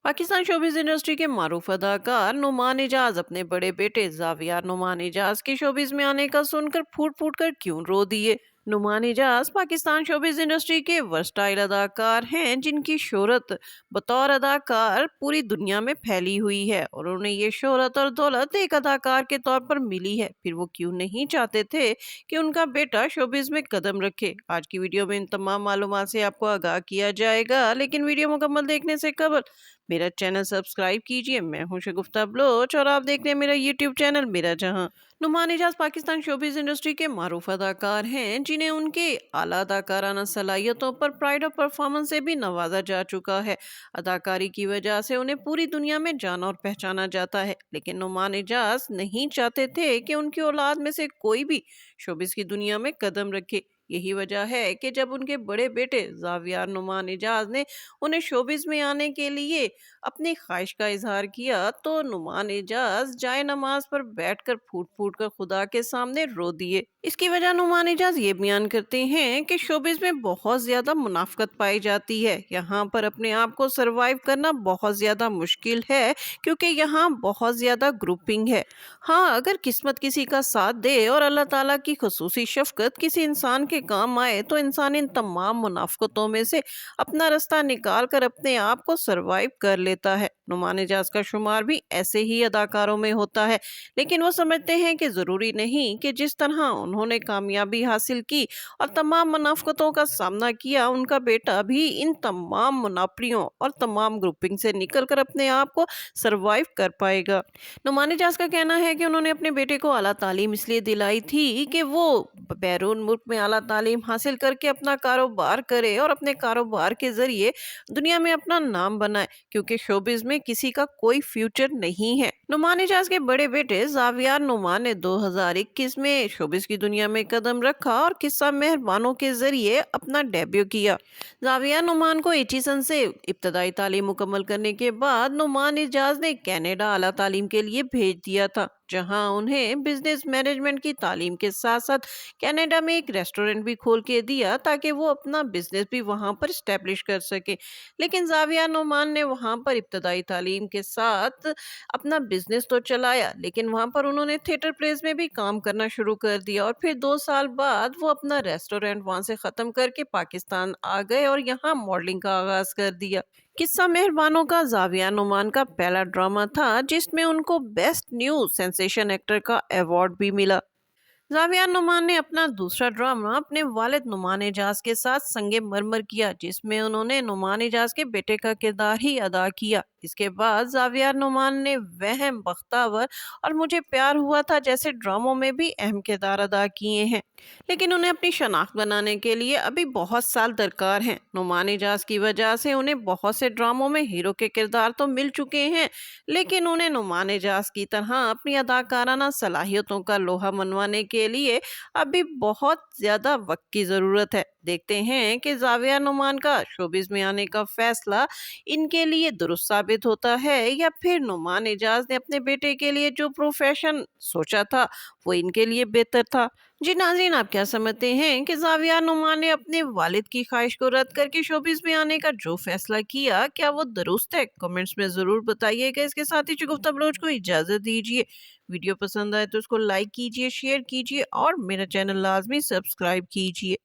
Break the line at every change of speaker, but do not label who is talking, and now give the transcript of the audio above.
Pakistan showbiz industry के मारूफ अदाकार नुमान इजाज अपने बड़े बेटे जावियार नुमान इजाज के शोबिज़ में आने का सुनकर फूट फूट कर क्यों रो दिए। नुमान इजाज पाकिस्तान शोबिज़ इंडस्ट्री के वर्सटाइल अदाकार हैं जिनकी शोहरत बतौर अदाकार पूरी दुनिया में फैली हुई है और उन्हें ये शोहरत और दौलत एक अदाकार के तौर पर मिली है। फिर वो क्यों नहीं चाहते थे कि उनका बेटा शोबिज़ में कदम रखे। आज की वीडियो में इन तमाम मालूमात से आपको आगाह किया जाएगा, लेकिन वीडियो मुकम्मल देखने से कबल मेरा चैनल सब्सक्राइब कीजिए। मैं हूं शगुफ्ता बलोच और आप देख रहे हैं मेरा यूट्यूब चैनल मेरा जहां। नुमान इजाज पाकिस्तान शोबिज़ इंडस्ट्री के मारूफ अदाकार हैं जिन्हें उनके आला अदाकाराना सलाहियतों पर प्राइड ऑफ परफॉर्मेंस से भी नवाजा जा चुका है। अदाकारी की वजह से उन्हें पूरी दुनिया में जाना और पहचाना जाता है, लेकिन नुमान इजाज नहीं चाहते थे कि उनकी औलाद में से कोई भी शोबिज़ की दुनिया में कदम रखे। यही वजह है कि जब उनके बड़े बेटे जावियार नुमान इजाज ने उन्हें शोबिज़ में आने के लिए अपनी ख्वाहिश का इजहार किया तो नुमान इजाज जाए नमाज पर बैठकर फूट फूट कर खुदा के सामने रो दिए। इसकी वजह नुमान इजाज ये बयान करते हैं कि शोबिज़ में बहुत ज्यादा मुनाफकत पाई जाती है, यहाँ पर अपने आप को सरवाइव करना बहुत ज्यादा मुश्किल है क्योंकि यहाँ बहुत ज्यादा ग्रुपिंग है। हाँ, अगर किस्मत किसी का साथ दे और अल्लाह ताला की खुसूसी शफकत किसी इंसान के काम आए तो इंसान इन तमाम मुनाफकतों में से अपना रास्ता निकाल कर अपने आप को सरवाइव कर लेता है। नुमान इजाज का शुमार भी ऐसे ही अदाकारों में होता है, लेकिन वो समझते हैं कि ज़रूरी नहीं कि जिस तरह उन्होंने कामयाबी हासिल की और तमाम मुनाफकतों का सामना किया, उनका बेटा भी इन तमाम मुनाफरियों और तमाम ग्रुपिंग से निकल कर अपने आप को सरवाइव कर पाएगा। नुमान इजाज का कहना है कि उन्होंने अपने बेटे को आला तालीम इसलिए दिलाई थी कि वो बैरून मुल्क में आला तालीम हासिल करके अपना कारोबार करे और अपने कारोबार के जरिए दुनिया में अपना नाम बनाए, क्योंकि शोबिज़ में किसी का कोई फ्यूचर नहीं है। नुमान इजाज के बड़े बेटे जावियार नुमान ने 2021 में शोबिज़ की दुनिया में कदम रखा और किस्सा मेहरबानों के जरिए अपना डेब्यू किया। जावियार नुमान को एचिसन से इब्तदाई तालीम मुकम्मल करने के बाद नुमान इजाज ने कनाडा आला तालीम के लिए भेज दिया था, जहां उन्हें बिजनेस मैनेजमेंट की तालीम के साथ साथ कनाडा में एक रेस्टोरेंट भी खोल के दिया ताकि वो अपना बिजनेस भी वहां पर स्टैब्लिश कर सके। लेकिन जाविया नुमान ने वहां पर इब्तदाई तालीम के साथ अपना बिजनेस तो चलाया, लेकिन वहां पर उन्होंने थिएटर प्लेस में भी काम करना शुरू कर दिया और फिर 2 साल बाद वो अपना रेस्टोरेंट वहां से ख़त्म करके पाकिस्तान आ गए और यहाँ मॉडलिंग का आगाज कर दिया। किस्सा मेहरबानों का जाविया नुमान का पहला ड्रामा था जिसमें उनको बेस्ट न्यू सेंसेशन एक्टर का अवार्ड भी मिला। जाविया नुमान ने अपना दूसरा ड्रामा अपने वालिद नुमान इजाज के साथ संगे मरमर किया, जिसमें उन्होंने नुमान इजाज के बेटे का किरदार ही अदा किया। इसके बाद जाविया नुमान ने वहम, बख्तावर और मुझे प्यार हुआ था जैसे ड्रामों में भी अहम किरदार अदा किए हैं, लेकिन उन्हें अपनी शनाख्त बनाने के लिए अभी बहुत साल दरकार हैं। नुमान इजाज की वजह से उन्हें बहुत से ड्रामों में हीरो के किरदार तो मिल चुके हैं, लेकिन उन्हें नुमान इजाज की तरह अपनी अदाकाराना सलाहियतों का लोहा मनवाने के लिए अभी बहुत ज्यादा वक्त की जरूरत है। देखते हैं कि जाविया नुमान का शोबिज़ में आने का फैसला इनके लिए दुरुस्त साबित होता है या फिर नुमान इजाज ने अपने बेटे के लिए जो प्रोफेशन सोचा था वो इनके लिए बेहतर था। जी नाज़रीन, आप क्या समझते हैं कि जाविया नुमान ने अपने वालिद की ख्वाहिश को रद्द करके शोबिज़ में आने का जो फैसला किया, क्या वो दुरुस्त है? कमेंट्स में ज़रूर बताइएगा। इसके साथ ही शगुफ्ता बलोच को इजाज़त दीजिए। वीडियो पसंद आए तो उसको लाइक कीजिए, शेयर कीजिए और मेरा चैनल लाजमी सब्सक्राइब कीजिए।